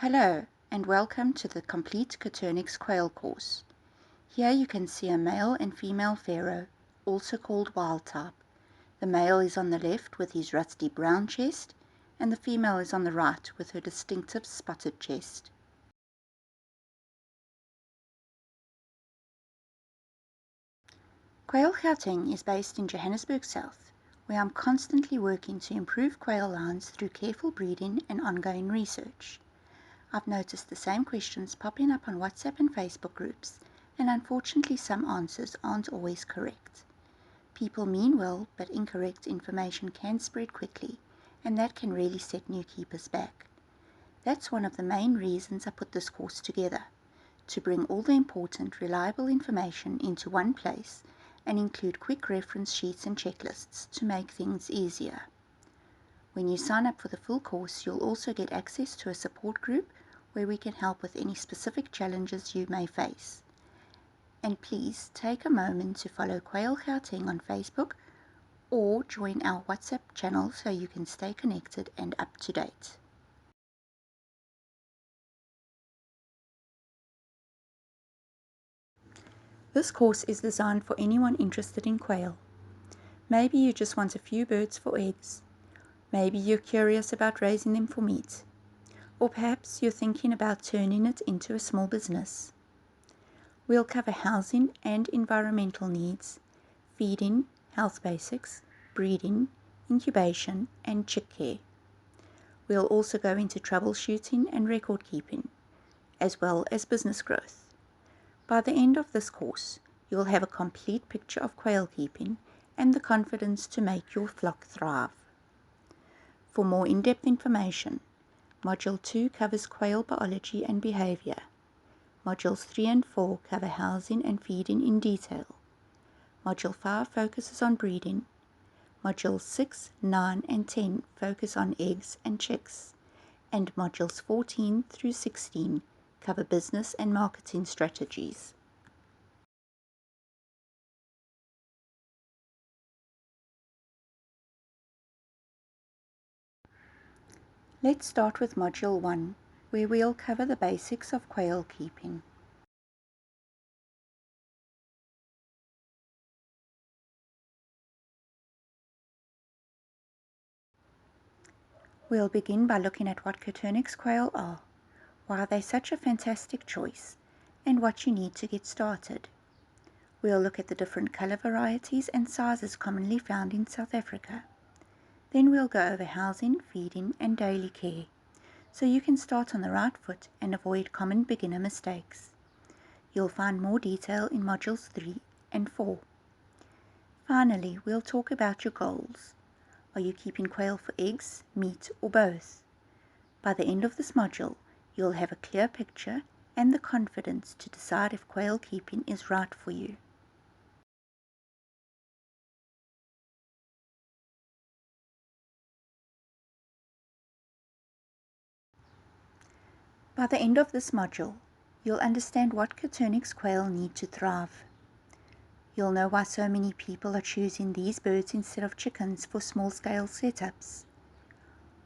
Hello and welcome to the complete Coturnix Quail course. Here you can see a male and female pharaoh, also called wild type. The male is on the left with his rusty brown chest, and the female is on the right with her distinctive spotted chest. Quail Gauteng is based in Johannesburg South, where I'm constantly working to improve quail lines through careful breeding and ongoing research. I've noticed the same questions popping up on WhatsApp and Facebook groups, and unfortunately some answers aren't always correct. People mean well, but incorrect information can spread quickly, and that can really set new keepers back. That's one of the main reasons I put this course together, to bring all the important, reliable information into one place and include quick reference sheets and checklists to make things easier. When you sign up for the full course, you'll also get access to a support group where we can help with any specific challenges you may face. And please take a moment to follow Quail Gauteng on Facebook or join our WhatsApp channel so you can stay connected and up to date. This course is designed for anyone interested in quail. Maybe you just want a few birds for eggs. Maybe you're curious about raising them for meat. Or perhaps you're thinking about turning it into a small business. We'll cover housing and environmental needs, feeding, health basics, breeding, incubation, and chick care. We'll also go into troubleshooting and record keeping, as well as business growth. By the end of this course, you'll have a complete picture of quail keeping and the confidence to make your flock thrive. For more in-depth information, Module 2 covers quail biology and behavior. Modules 3 and 4 cover housing and feeding in detail. Module 5 focuses on breeding. Modules 6, 9 and 10 focus on eggs and chicks. And Modules 14 through 16 cover business and marketing strategies. Let's start with Module 1, where we'll cover the basics of quail keeping. We'll begin by looking at what Coturnix quail are, why they're such a fantastic choice, and what you need to get started. We'll look at the different color varieties and sizes commonly found in South Africa. Then we'll go over housing, feeding, and daily care, so you can start on the right foot and avoid common beginner mistakes. You'll find more detail in Modules 3 and 4. Finally, we'll talk about your goals. Are you keeping quail for eggs, meat, or both? By the end of this module, you'll have a clear picture and the confidence to decide if quail keeping is right for you. By the end of this module, you'll understand what Coturnix quail need to thrive. You'll know why so many people are choosing these birds instead of chickens for small-scale setups.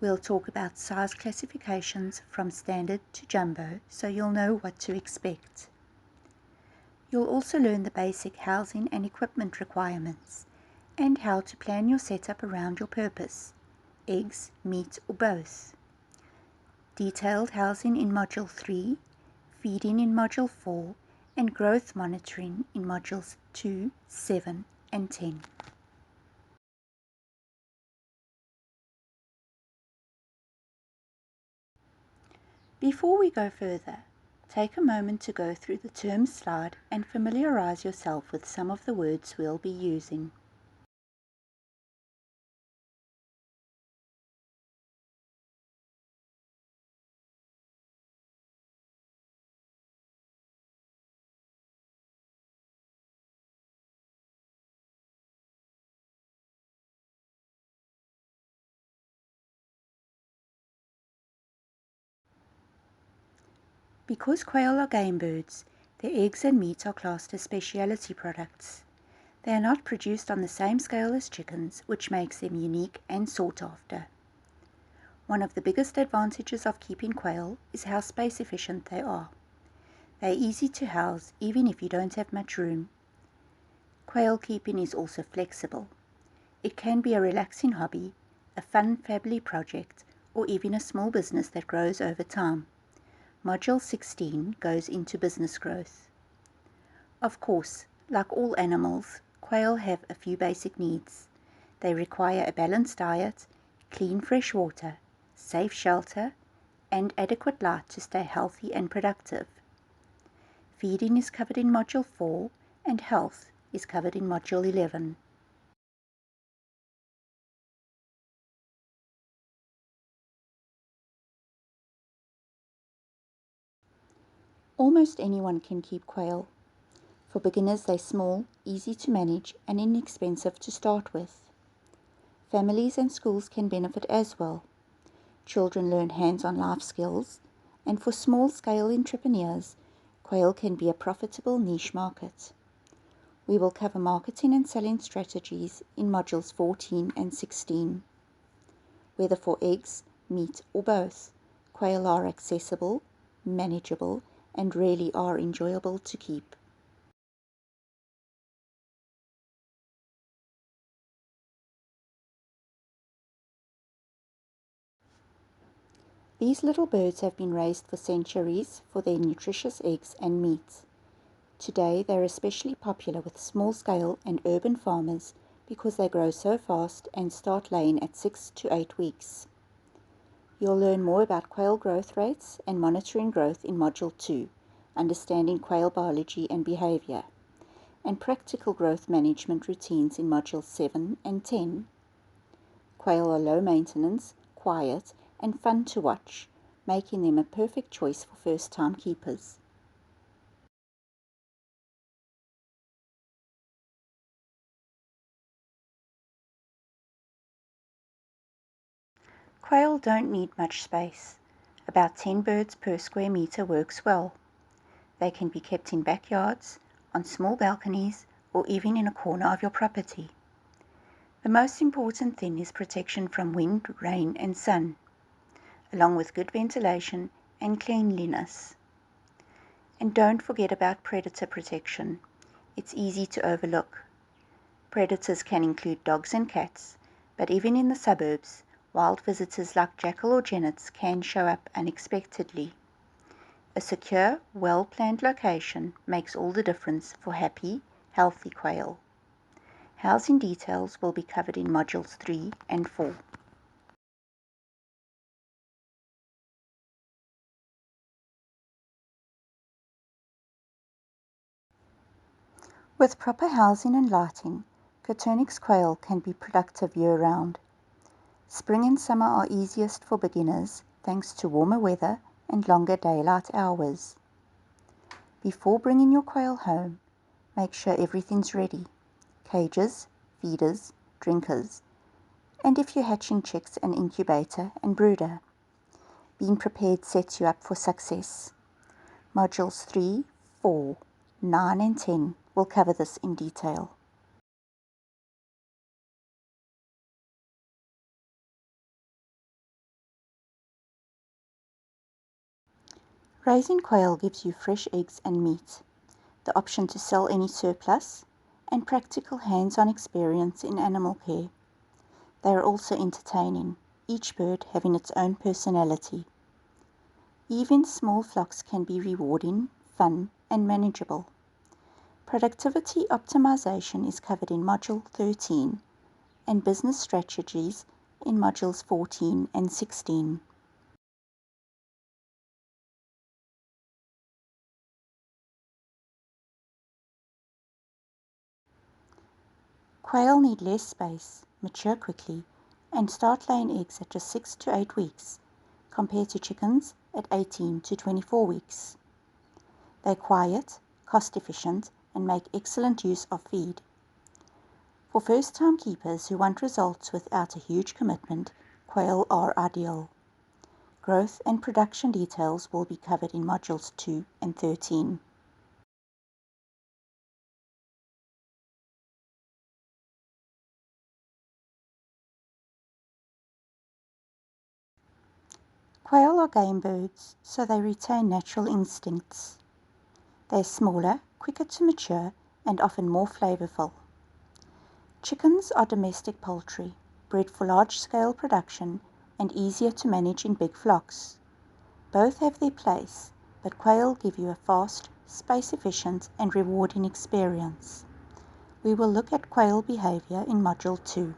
We'll talk about size classifications from standard to jumbo, so you'll know what to expect. You'll also learn the basic housing and equipment requirements, and how to plan your setup around your purpose, eggs, meat, or both. Detailed housing in Module 3, feeding in Module 4, and growth monitoring in Modules 2, 7, and 10. Before we go further, take a moment to go through the terms slide and familiarize yourself with some of the words we'll be using. Because quail are game birds, their eggs and meat are classed as specialty products. They are not produced on the same scale as chickens, which makes them unique and sought after. One of the biggest advantages of keeping quail is how space efficient they are. They are easy to house even if you don't have much room. Quail keeping is also flexible. It can be a relaxing hobby, a fun family project, or even a small business that grows over time. Module 16 goes into business growth. Of course, like all animals, quail have a few basic needs. They require a balanced diet, clean fresh water, safe shelter, and adequate light to stay healthy and productive. Feeding is covered in Module 4 and health is covered in Module 11. Almost anyone can keep quail. For beginners, they're small, easy to manage, and inexpensive to start with. Families and schools can benefit as well. Children learn hands-on life skills, and for small-scale entrepreneurs, quail can be a profitable niche market. We will cover marketing and selling strategies in Modules 14 and 16. Whether for eggs, meat, or both, quail are accessible, manageable, and really are enjoyable to keep. These little birds have been raised for centuries for their nutritious eggs and meat. Today they are especially popular with small-scale and urban farmers because they grow so fast and start laying at 6 to 8 weeks. You'll learn more about quail growth rates and monitoring growth in Module 2, Understanding Quail Biology and Behavior, and practical growth management routines in Modules 7 and 10. Quail are low maintenance, quiet, and fun to watch, making them a perfect choice for first-time keepers. Quail don't need much space. About 10 birds per square meter works well. They can be kept in backyards, on small balconies, or even in a corner of your property. The most important thing is protection from wind, rain, and sun, along with good ventilation and cleanliness. And don't forget about predator protection. It's easy to overlook. Predators can include dogs and cats, but even in the suburbs, wild visitors like jackal or genets can show up unexpectedly. A secure, well-planned location makes all the difference for happy, healthy quail. Housing details will be covered in Modules 3 and 4. With proper housing and lighting, Coturnix quail can be productive year-round. Spring and summer are easiest for beginners thanks to warmer weather and longer daylight hours. Before bringing your quail home, make sure everything's ready: cages, feeders, drinkers, and if you're hatching chicks, an incubator and brooder. Being prepared sets you up for success. Modules 3, 4, 9 and 10 will cover this in detail. Raising quail gives you fresh eggs and meat, the option to sell any surplus, and practical hands-on experience in animal care. They are also entertaining, each bird having its own personality. Even small flocks can be rewarding, fun, and manageable. Productivity optimization is covered in Module 13 and business strategies in Modules 14 and 16. Quail need less space, mature quickly, and start laying eggs at just 6 to 8 weeks, compared to chickens at 18 to 24 weeks. They're quiet, cost-efficient, and make excellent use of feed. For first-time keepers who want results without a huge commitment, quail are ideal. Growth and production details will be covered in Modules 2 and 13. Quail are game birds, so they retain natural instincts. They're smaller, quicker to mature, and often more flavorful. Chickens are domestic poultry, bred for large-scale production and easier to manage in big flocks. Both have their place, but quail give you a fast, space-efficient, and rewarding experience. We will look at quail behavior in Module 2.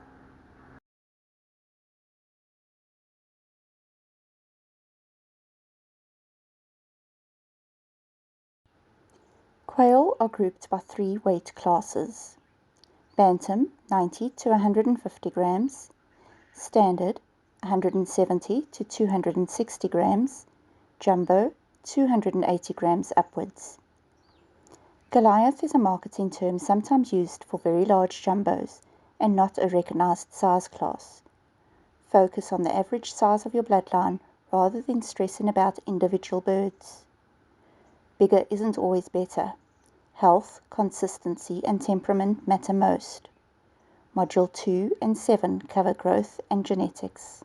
Quail are grouped by 3 weight classes: Bantam 90 to 150 grams, Standard 170 to 260 grams, Jumbo 280 grams upwards. Goliath is a marketing term sometimes used for very large jumbos and not a recognized size class. Focus on the average size of your bloodline rather than stressing about individual birds. Bigger isn't always better. Health, consistency, and temperament matter most. Module 2 and 7 cover growth and genetics.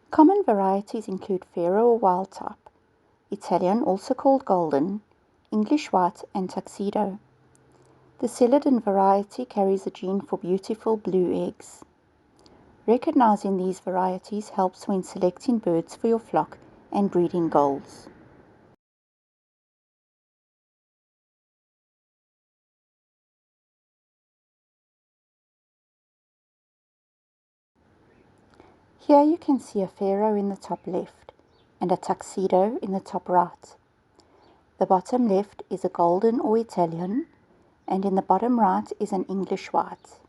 Common varieties include Faro or Wild Type, Italian also called Golden, English White, and Tuxedo. The Celadon variety carries a gene for beautiful blue eggs. Recognizing these varieties helps when selecting birds for your flock and breeding goals. Here you can see a Faro in the top left and a Tuxedo in the top right. The bottom left is a Golden or Italian, and in the bottom right is an English White,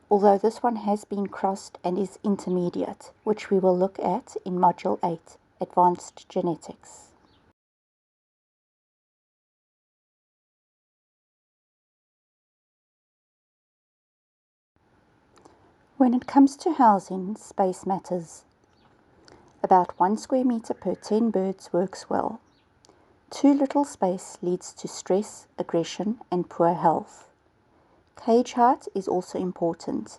although this one has been crossed and is intermediate, which we will look at in Module 8, Advanced Genetics. When it comes to housing, space matters. About 1 square meter per 10 birds works well. Too little space leads to stress, aggression, and poor health. Cage height is also important.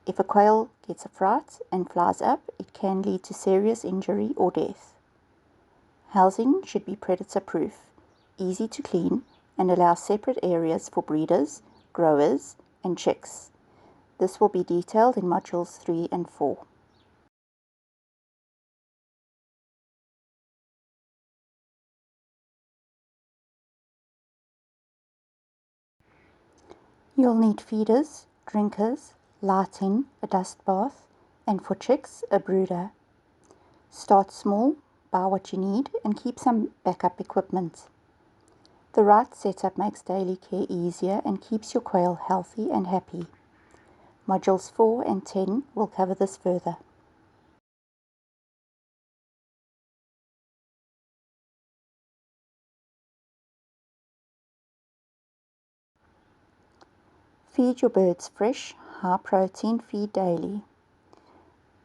If a quail gets a fright and flies up, it can lead to serious injury or death. Housing should be predator-proof, easy to clean, and allow separate areas for breeders, growers, and chicks. This will be detailed in Modules 3 and 4. You'll need feeders, drinkers, lighting, a dust bath, and for chicks, a brooder. Start small, buy what you need, and keep some backup equipment. The right setup makes daily care easier and keeps your quail healthy and happy. Modules 4 and 10 will cover this further. Feed your birds fresh, high-protein feed daily.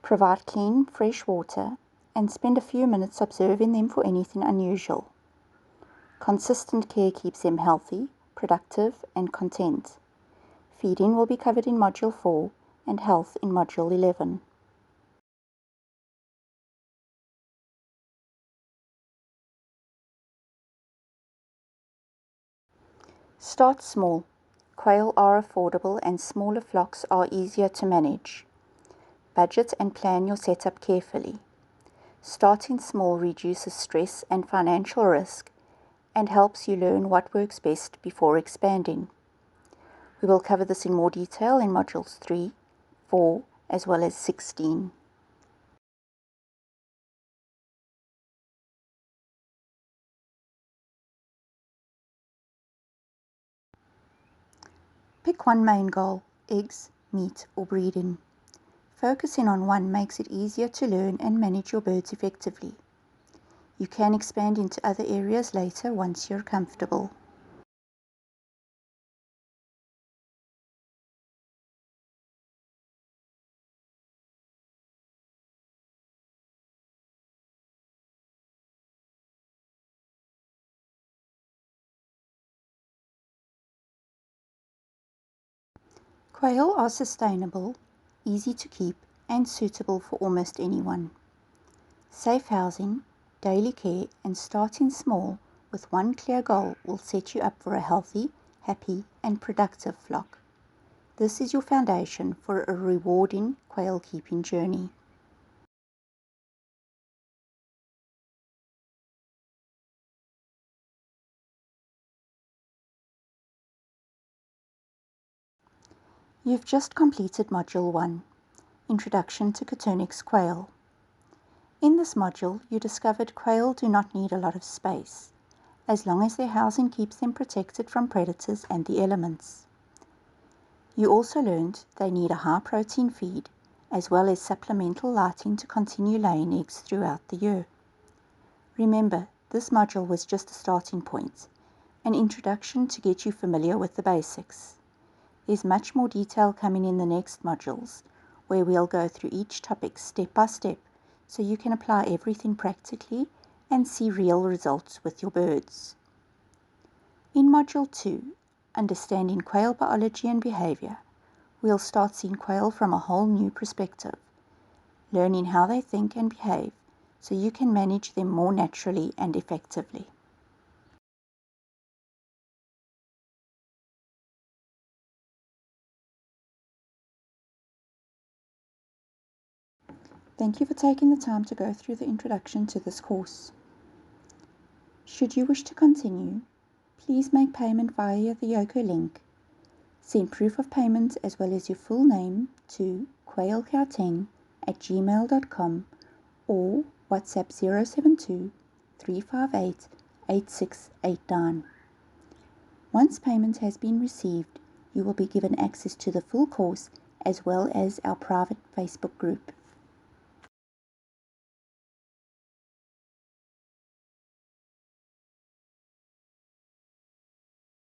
Provide clean, fresh water and spend a few minutes observing them for anything unusual. Consistent care keeps them healthy, productive, and content. Feeding will be covered in Module 4 and health in Module 11. Start small. Quail are affordable and smaller flocks are easier to manage. Budget and plan your setup carefully. Starting small reduces stress and financial risk and helps you learn what works best before expanding. We will cover this in more detail in Modules 3, 4, as well as 16. Pick one main goal: eggs, meat, or breeding. Focusing on one makes it easier to learn and manage your birds effectively. You can expand into other areas later once you're comfortable. Quail are sustainable, easy to keep, and suitable for almost anyone. Safe housing, daily care, and starting small with one clear goal will set you up for a healthy, happy, and productive flock. This is your foundation for a rewarding quail keeping journey. You've just completed Module 1, Introduction to Coturnix Quail. In this module, you discovered quail do not need a lot of space, as long as their housing keeps them protected from predators and the elements. You also learned they need a high-protein feed, as well as supplemental lighting to continue laying eggs throughout the year. Remember, this module was just a starting point, an introduction to get you familiar with the basics. There's much more detail coming in the next modules, where we'll go through each topic step by step, so you can apply everything practically and see real results with your birds. In Module 2, Understanding Quail Biology and Behavior, we'll start seeing quail from a whole new perspective, learning how they think and behave so you can manage them more naturally and effectively. Thank you for taking the time to go through the introduction to this course. Should you wish to continue, please make payment via the Yoko link. Send proof of payment as well as your full name to quailcouting@gmail.com or WhatsApp 072 358 8689. Once payment has been received, you will be given access to the full course as well as our private Facebook group.